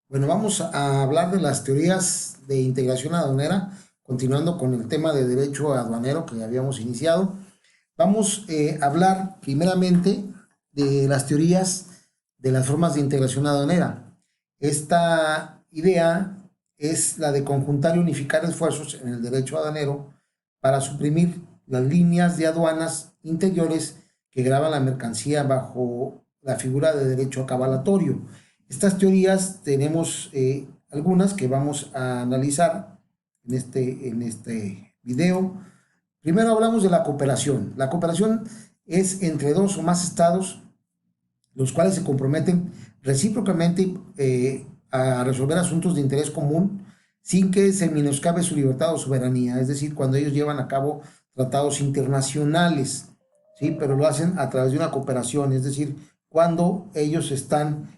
Bueno, vamos a hablar de las teorías de integración aduanera, continuando con el tema de derecho aduanero que habíamos iniciado. Vamos a hablar primeramente de las teorías de las formas de integración aduanera. Esta idea es la de conjuntar y unificar esfuerzos en el derecho aduanero para suprimir las líneas de aduanas interiores que graban la mercancía bajo la figura de derecho acabalatorio. Estas teorías tenemos algunas que vamos a analizar en este video. Primero hablamos de la cooperación. La cooperación es entre dos o más estados los cuales se comprometen recíprocamente a resolver asuntos de interés común sin que se menoscabe su libertad o soberanía, es decir, cuando ellos llevan a cabo tratados internacionales, ¿sí? Pero lo hacen a través de una cooperación, es decir, cuando ellos están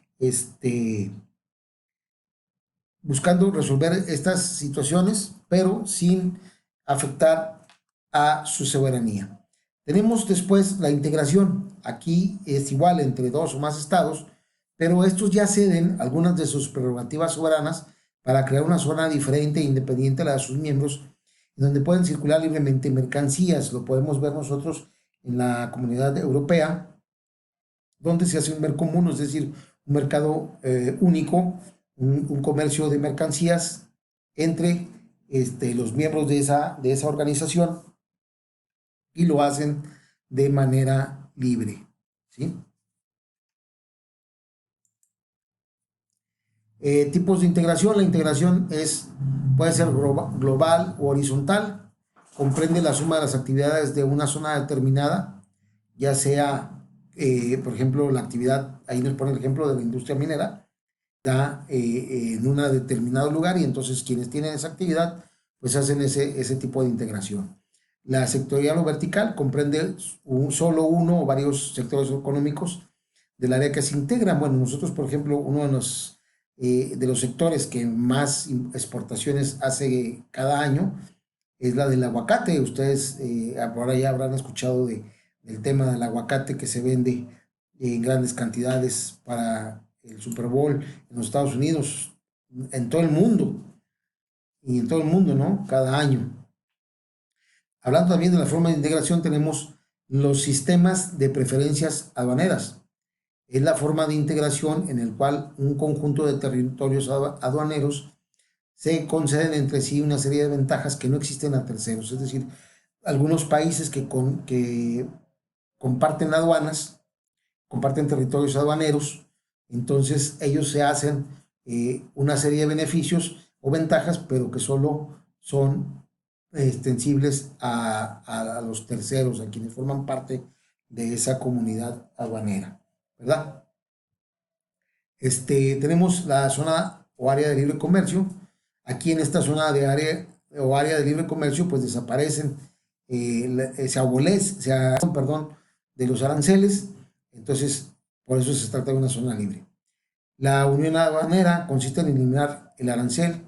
buscando resolver estas situaciones, pero sin afectar a su soberanía. Tenemos después la integración. Aquí es igual entre dos o más estados, pero estos ya ceden algunas de sus prerrogativas soberanas para crear una zona diferente e independiente a la de sus miembros, donde pueden circular libremente mercancías. Lo podemos ver nosotros en la Comunidad Europea, donde se hace un mercado común, es decir, un mercado único, un comercio de mercancías entre los miembros de esa organización y lo hacen de manera libre, ¿sí? Tipos de integración. La integración puede ser global o horizontal. Comprende la suma de las actividades de una zona determinada, ya sea, por ejemplo, la actividad, ahí nos pone el ejemplo de la industria minera, está en un determinado lugar y entonces quienes tienen esa actividad pues hacen ese tipo de integración. La sectorial o vertical comprende solo uno o varios sectores económicos del área que se integran. Bueno, nosotros, por ejemplo, uno de los sectores que más exportaciones hace cada año es la del aguacate. Ustedes ahora ya habrán escuchado del tema del aguacate que se vende en grandes cantidades para el Super Bowl en los Estados Unidos, en todo el mundo, y en todo el mundo, ¿no? Cada año. Hablando también de la forma de integración, tenemos los sistemas de preferencias aduaneras. Es la forma de integración en el cual un conjunto de territorios aduaneros se conceden entre sí una serie de ventajas que no existen a terceros. Es decir, algunos países que comparten aduanas, comparten territorios aduaneros, entonces ellos se hacen una serie de beneficios o ventajas, pero que solo son extensibles a los terceros, a quienes forman parte de esa comunidad aduanera, ¿verdad? Tenemos la zona o área de libre comercio. Aquí en esta zona de área o área de libre comercio, pues desaparecen, perdón, de los aranceles. Entonces, por eso se trata de una zona libre. La unión aduanera consiste en eliminar el arancel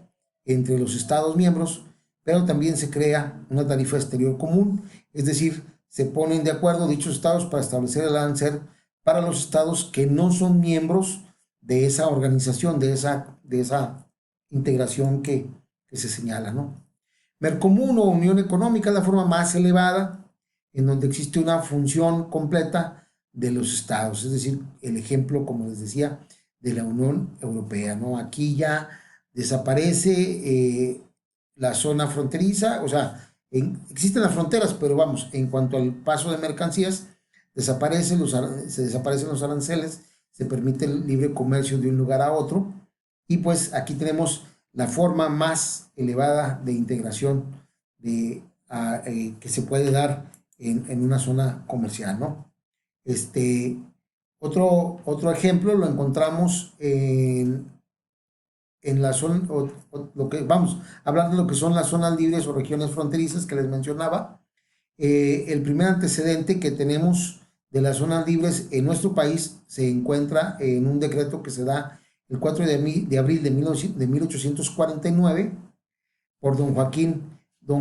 entre los estados miembros, pero también se crea una tarifa exterior común, es decir, se ponen de acuerdo dichos estados para establecer el arancel para los estados que no son miembros de esa organización, de esa integración que se señala, ¿no? Mercomún o Unión Económica es la forma más elevada en donde existe una función completa de los estados, es decir, el ejemplo, como les decía, de la Unión Europea, ¿no? Aquí ya desaparece la zona fronteriza, o sea, existen las fronteras, pero vamos, en cuanto al paso de mercancías, se desaparecen los aranceles, se permite el libre comercio de un lugar a otro, y pues aquí tenemos la forma más elevada de integración que se puede dar en una zona comercial, ¿no? Este, otro ejemplo lo encontramos en la zona, lo que vamos a hablar de lo que son las zonas libres o regiones fronterizas que les mencionaba. El primer antecedente que tenemos de las zonas libres en nuestro país se encuentra en un decreto que se da el 4 de abril de 1849 por don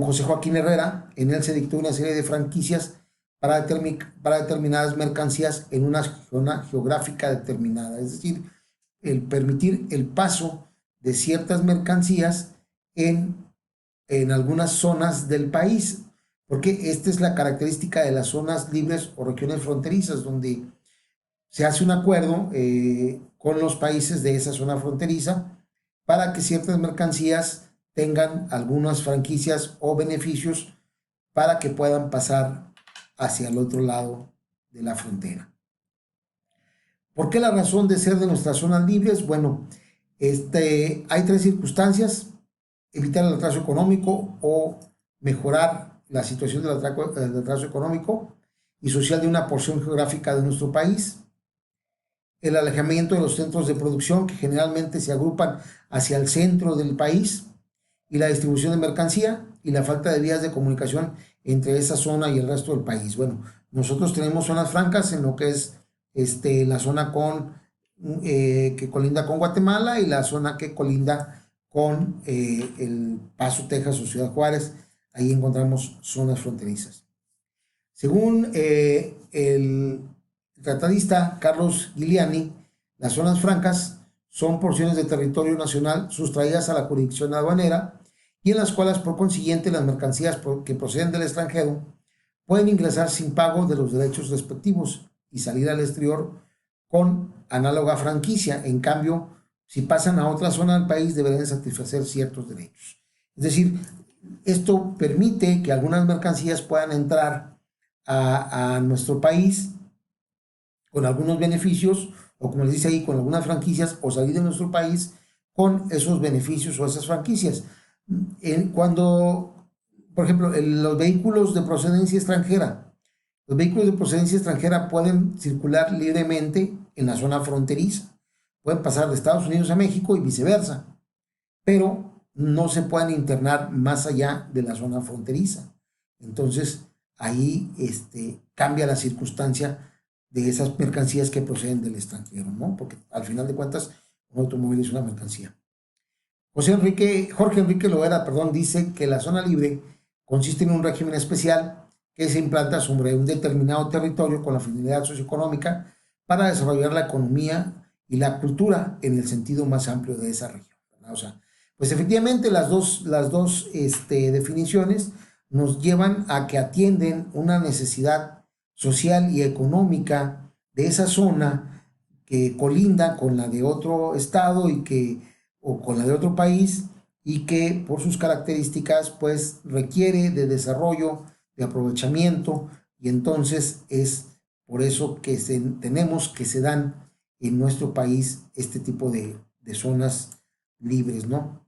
José Joaquín Herrera. En él se dictó una serie de franquicias para determinadas mercancías en una zona geográfica determinada, es decir, el permitir el paso de ciertas mercancías en algunas zonas del país, porque esta es la característica de las zonas libres o regiones fronterizas, donde se hace un acuerdo con los países de esa zona fronteriza para que ciertas mercancías tengan algunas franquicias o beneficios para que puedan pasar hacia el otro lado de la frontera. ¿Por qué la razón de ser de nuestras zonas libres? Bueno, hay tres circunstancias: evitar el atraso económico o mejorar la situación del atraso económico y social de una porción geográfica de nuestro país, el alejamiento de los centros de producción que generalmente se agrupan hacia el centro del país y la distribución de mercancía y la falta de vías de comunicación entre esa zona y el resto del país. Bueno, nosotros tenemos zonas francas en lo que es la zona que colinda con Guatemala y la zona que colinda con El Paso, Texas o Ciudad Juárez. Ahí encontramos zonas fronterizas. Según el tratadista Carlos Giuliani, las zonas francas son porciones de territorio nacional sustraídas a la jurisdicción aduanera y en las cuales, por consiguiente, las mercancías que proceden del extranjero pueden ingresar sin pago de los derechos respectivos y salir al exterior con análoga franquicia. En cambio, si pasan a otra zona del país, deberán satisfacer ciertos derechos. Es decir, esto permite que algunas mercancías puedan entrar a nuestro país con algunos beneficios, o como les dice ahí, con algunas franquicias, o salir de nuestro país con esos beneficios o esas franquicias. Cuando, por ejemplo, los vehículos de procedencia extranjera, los vehículos de procedencia extranjera pueden circular libremente en la zona fronteriza, pueden pasar de Estados Unidos a México y viceversa, pero no se pueden internar más allá de la zona fronteriza. Entonces, ahí cambia la circunstancia de esas mercancías que proceden del extranjero, ¿no? Porque al final de cuentas, un automóvil es una mercancía. Jorge Enrique Loera, perdón, dice que la zona libre consiste en un régimen especial que se implanta sobre un determinado territorio con la finalidad socioeconómica para desarrollar la economía y la cultura en el sentido más amplio de esa región, ¿verdad? O sea, pues efectivamente las dos definiciones nos llevan a que atienden una necesidad social y económica de esa zona que colinda con la de otro estado o con la de otro país, y que por sus características pues requiere de desarrollo, de aprovechamiento, y entonces es por eso que tenemos que se dan en nuestro país este tipo de zonas libres, ¿no?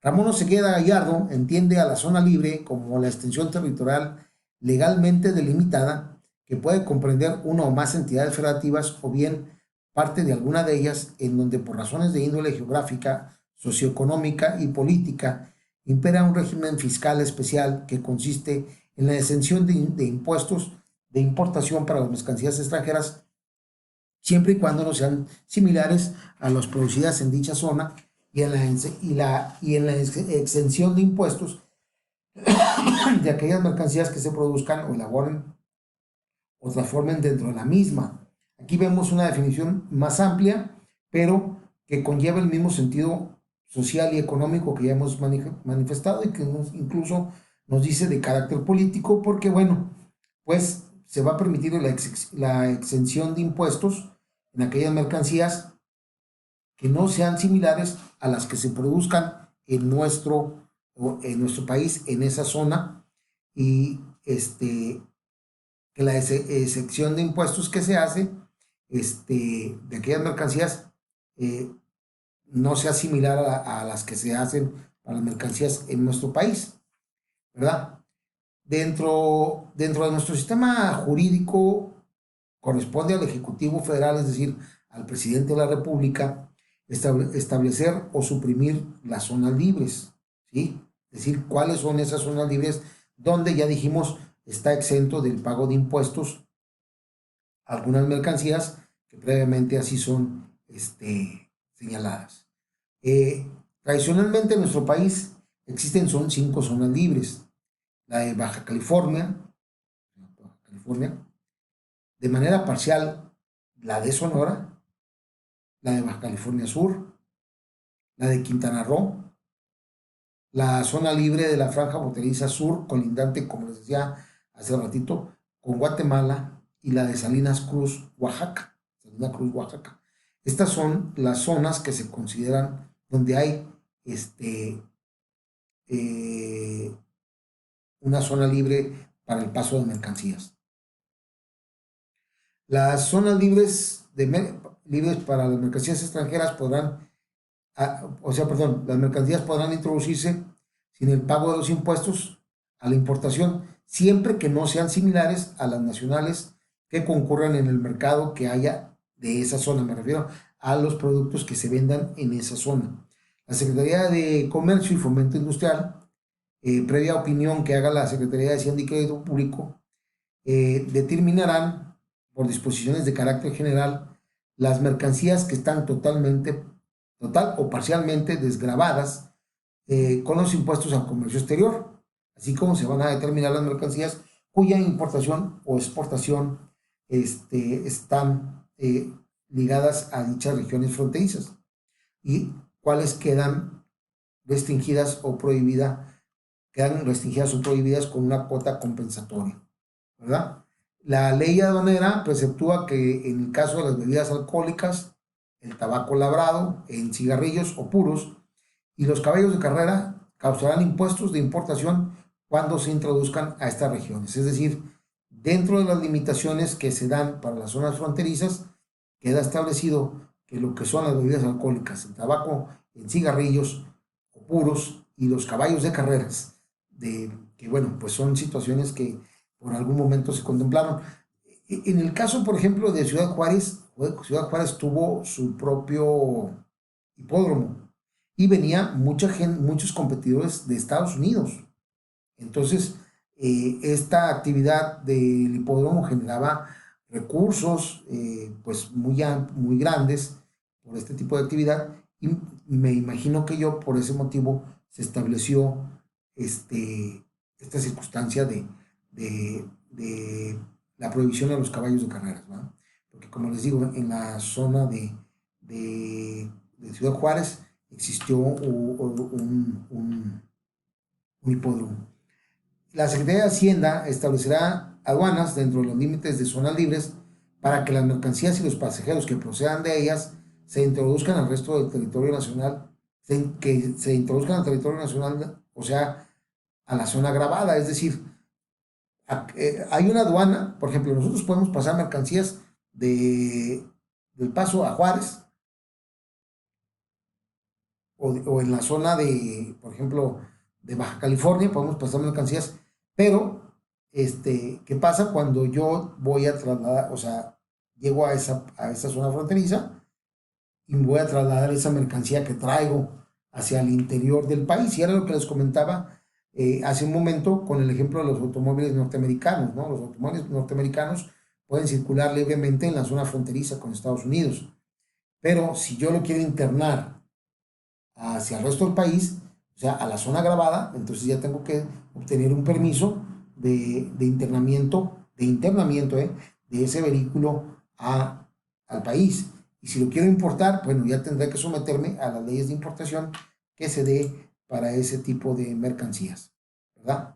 Ramón Oseguera Gallardo entiende a la zona libre como la extensión territorial legalmente delimitada que puede comprender una o más entidades federativas o bien parte de alguna de ellas, en donde por razones de índole geográfica, socioeconómica y política impera un régimen fiscal especial que consiste en la exención de impuestos de importación para las mercancías extranjeras, siempre y cuando no sean similares a las producidas en dicha zona, y en la exención de impuestos de aquellas mercancías que se produzcan o elaboren o transformen dentro de la misma. Aquí vemos una definición más amplia, pero que conlleva el mismo sentido social y económico que ya hemos manifestado, y que incluso nos dice de carácter político, porque bueno, pues se va a permitir la exención de impuestos en aquellas mercancías que no sean similares a las que se produzcan en nuestro país, en esa zona, y que la excepción de impuestos que se hace de aquellas mercancías eh, no sea similar a las que se hacen para las mercancías en nuestro país, ¿verdad? Dentro de nuestro sistema jurídico corresponde al Ejecutivo Federal, es decir, al presidente de la República, establecer o suprimir las zonas libres, ¿sí? Es decir, cuáles son esas zonas libres donde ya dijimos está exento del pago de impuestos algunas mercancías que previamente así son señaladas. Tradicionalmente en nuestro país son 5 zonas libres: la de Baja California, de manera parcial la de Sonora, la de Baja California Sur, la de Quintana Roo, la zona libre de la franja fronteriza sur, colindante, como les decía hace ratito, con Guatemala, y la de Salinas Cruz, Oaxaca. Salinas Cruz, Oaxaca. Estas son las zonas que se consideran donde hay eh, una zona libre para el paso de mercancías. Las zonas libres para las mercancías extranjeras podrán, las mercancías podrán introducirse sin el pago de los impuestos a la importación, siempre que no sean similares a las nacionales que concurran en el mercado que haya de esa zona. Me refiero a los productos que se vendan en esa zona. La Secretaría de Comercio y Fomento Industrial, previa opinión que haga la Secretaría de Hacienda y Crédito Público, determinarán por disposiciones de carácter general las mercancías que están total o parcialmente desgravadas con los impuestos al comercio exterior, así como se van a determinar las mercancías cuya importación o exportación están ligadas a dichas regiones fronterizas y cuáles quedan restringidas o prohibidas con una cuota compensatoria, ¿verdad? La ley aduanera preceptúa que en el caso de las bebidas alcohólicas, el tabaco labrado, en cigarrillos o puros y los caballos de carrera causarán impuestos de importación cuando se introduzcan a estas regiones. Es decir, dentro de las limitaciones que se dan para las zonas fronterizas, queda establecido que lo que son las bebidas alcohólicas, el tabaco en cigarrillos o puros y los caballos de carreras, que bueno, pues son situaciones que por algún momento se contemplaron. En el caso, por ejemplo, de Ciudad Juárez tuvo su propio hipódromo y venía muchos competidores de Estados Unidos. Entonces, esta actividad del hipódromo generaba recursos pues muy grandes por este tipo de actividad y me imagino que yo por ese motivo se estableció esta circunstancia de la prohibición a los caballos de carreras, ¿no? Porque como les digo, en la zona de Ciudad Juárez existió un hipódromo. La Secretaría de Hacienda establecerá aduanas dentro de los límites de zonas libres para que las mercancías y los pasajeros que procedan de ellas se introduzcan al resto del territorio nacional, que se introduzcan al territorio nacional, o sea, a la zona grabada. Es decir, hay una aduana, por ejemplo, nosotros podemos pasar mercancías del Paso a Juárez o en la zona por ejemplo, de Baja California, podemos pasar mercancías, pero, ¿qué pasa cuando yo voy a trasladar, o sea, llego a esa zona fronteriza y voy a trasladar esa mercancía que traigo hacia el interior del país? Y era lo que les comentaba hace un momento con el ejemplo de los automóviles norteamericanos, ¿no? Los automóviles norteamericanos pueden circular libremente en la zona fronteriza con Estados Unidos, pero si yo lo quiero internar hacia el resto del país, o sea, a la zona grabada, entonces ya tengo que obtener un permiso de internamiento de ese vehículo al país. Y si lo quiero importar, bueno, ya tendré que someterme a las leyes de importación que se dé para ese tipo de mercancías, ¿verdad?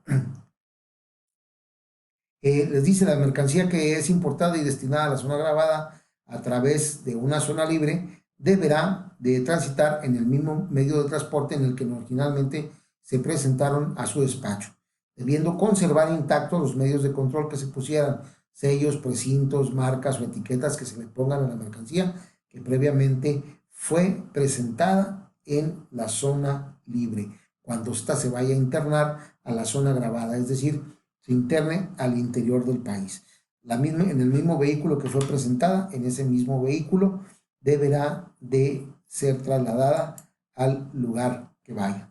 Les dice la mercancía que es importada y destinada a la zona grabada a través de una zona libre deberá de transitar en el mismo medio de transporte en el que originalmente se presentaron a su despacho, debiendo conservar intactos los medios de control que se pusieran, sellos, precintos, marcas o etiquetas que se le pongan a la mercancía que previamente fue presentada en la zona libre, cuando ésta se vaya a internar a la zona grabada, es decir, se interne al interior del país. En el mismo vehículo que fue presentada, en ese mismo vehículo deberá de ser trasladada al lugar que vaya.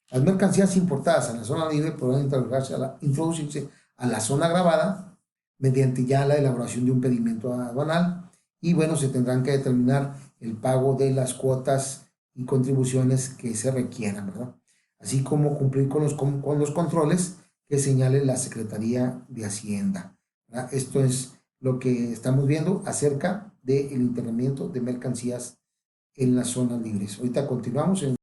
Las mercancías importadas a la zona libre podrán introducirse a la zona grabada mediante ya la elaboración de un pedimento aduanal y bueno, se tendrán que determinar el pago de las cuotas y contribuciones que se requieran, ¿verdad? Así como cumplir con los controles que señale la Secretaría de Hacienda, ¿verdad? Esto es lo que estamos viendo acerca del internamiento de mercancías en las zonas libres. Ahorita continuamos en